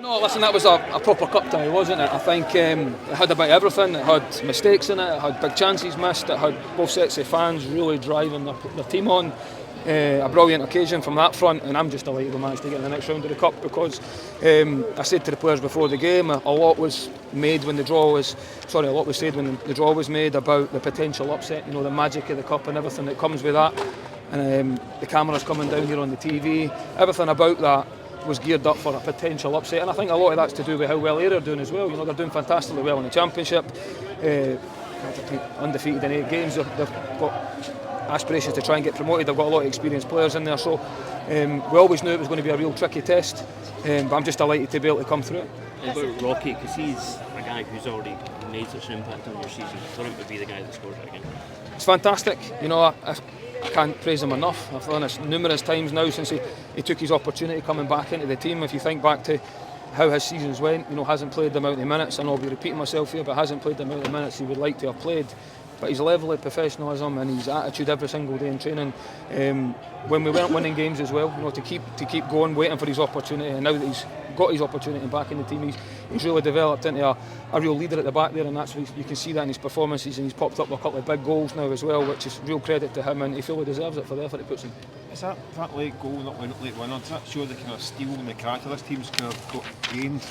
No, listen, that was a proper cup tie, wasn't it? I think it had a bit of everything. It had mistakes in it, it had big chances missed, it had both sets of fans really driving their team on. A brilliant occasion from that front, and I'm just delighted we managed to get in the next round of the cup because I said to the players before the game, a lot was made when the draw was, sorry, a lot was said when the draw was made about the potential upset, you know, the magic of the cup and everything that comes with that. And the cameras coming down here on the TV, everything about that was geared up for a potential upset, and I think a lot of that's to do with how well Ayr are doing as well. You know, they're doing fantastically well in the Championship, undefeated in 8 games. They've got aspirations to try and get promoted. They've got a lot of experienced players in there, so we always knew it was going to be a real tricky test, but I'm just delighted to be able to come through it. What about Rocky, because he's a guy who's already made such an impact on your season? For him to be the guy that scores it again, it's fantastic. You know, I can't praise him enough. I've done this numerous times now since he took his opportunity coming back into the team. If you think back to how his seasons went, you know, hasn't played the amount of minutes, and I'll be repeating myself here, but hasn't played the amount of minutes he would like to have played. But his level of professionalism and his attitude every single day in training, when we weren't winning games as well, you know, to keep going, waiting for his opportunity, and now that he's got his opportunity back in the team, he's really developed into a real leader at the back there, and that's you can see that in his performances, and he's popped up with a couple of big goals now as well, which is real credit to him, and he fully deserves it for the effort he puts in. Is that late goal, not late winner, does that show the kind of steel and the character this team's kind of got gained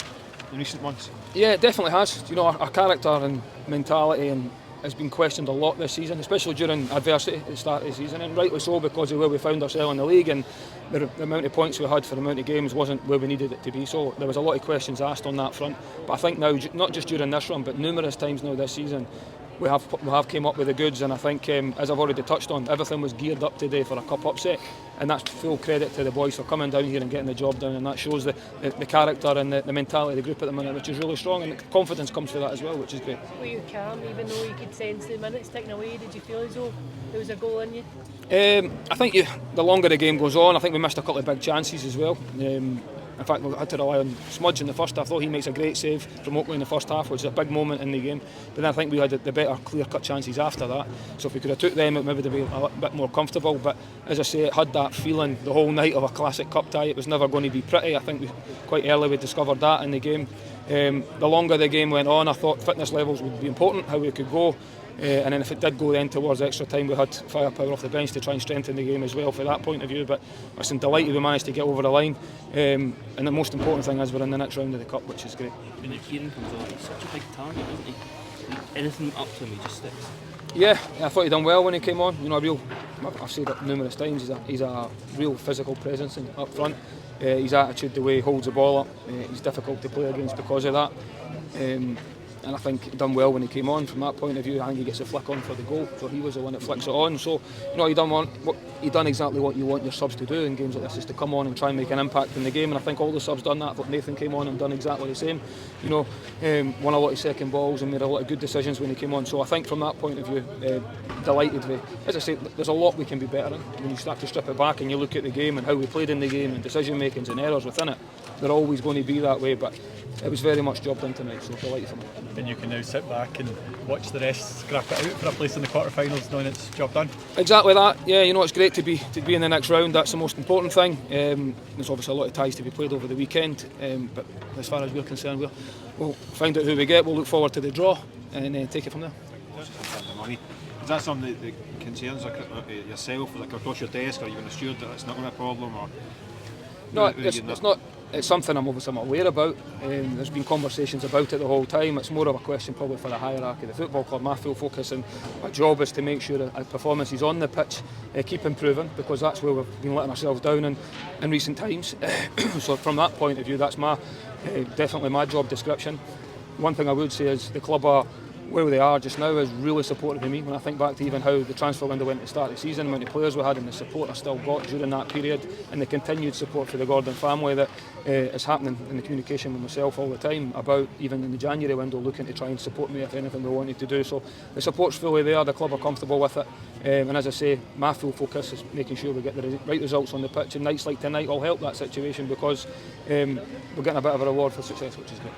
in recent months? Yeah, it definitely has. You know, our character and mentality and has been questioned a lot this season, especially during adversity at the start of the season, and rightly so, because of where we found ourselves in the league, and the amount of points we had for the amount of games wasn't where we needed it to be. So there was a lot of questions asked on that front. But I think now, not just during this run, but numerous times now this season, we have came up with the goods, and I think, as I've already touched on, everything was geared up today for a cup upset, and that's full credit to the boys for coming down here and getting the job done, and that shows the character and the mentality of the group at the minute, which is really strong, and the confidence comes through that as well, which is great. Were you calm, even though you could sense the minutes ticking away? Did you feel as though there was a goal in you? I think the longer the game goes on, I think we missed a couple of big chances as well. In fact, we had to rely on Smudge in the first half. I thought he makes a great save from Oakley in the first half, which is a big moment in the game. But then I think we had the better clear-cut chances after that. So if we could have took them, it maybe would have been a bit more comfortable. But as I say, it had that feeling the whole night of a classic cup tie. It was never going to be pretty. I think quite early we discovered that in the game. The longer the game went on, I thought fitness levels would be important, how we could go. And then if it did go then towards extra time, we had firepower off the bench to try and strengthen the game as well for that point of view. But listen, delighted we managed to get over the line, and the most important thing is we're in the next round of the cup, which is great. When Kieran comes on, he's such a big target, isn't he? Anything up to him, he just sticks. Yeah, I thought he done well when he came on. You know, I've said it numerous times, he's a real physical presence up front. His attitude, the way he holds the ball up, he's difficult to play against because of that. And I think he done well when he came on from that point of view. I think he gets a flick on for the goal, so he was the one that flicks it on. So, you know, he done exactly what you want your subs to do in games like this, is to come on and try and make an impact in the game. And I think all the subs done that. I thought Nathan came on and done exactly the same. You know, won a lot of second balls and made a lot of good decisions when he came on. So I think from that point of view, delighted with. As I say, there's a lot we can be better in. When you start to strip it back and you look at the game and how we played in the game and decision makings and errors within it, they're always going to be that way. But it was very much job done tonight, so delighted for me. And you can now sit back and watch the rest scrap it out for a place in the quarterfinals, knowing it's job done. Exactly that. Yeah, you know, it's great to be in the next round. That's the most important thing. There's obviously a lot of ties to be played over the weekend, but as far as we're concerned, we'll find out who we get. We'll look forward to the draw and take it from there. Is that something that concerns yourself, like across your desk, or even the steward, that it's not going to be a problem? Or no, it's not. It's something I'm obviously aware about. There's been conversations about it the whole time. It's more of a question probably for the hierarchy of the football club. My full focus and my job is to make sure that our performances on the pitch keep improving, because that's where we've been letting ourselves down in recent times. So from that point of view, that's definitely my job description. One thing I would say is the club are where they are just now is really supportive of me. When I think back to even how the transfer window went at the start of the season, the amount of players we had and the support I still got during that period, and the continued support for the Gordon family that is happening in the communication with myself all the time about even in the January window looking to try and support me if anything we wanted to do. So the support's fully there, the club are comfortable with it, and as I say, my full focus is making sure we get the right results on the pitch, and nights like tonight will help that situation, because we're getting a bit of a reward for success, which is great.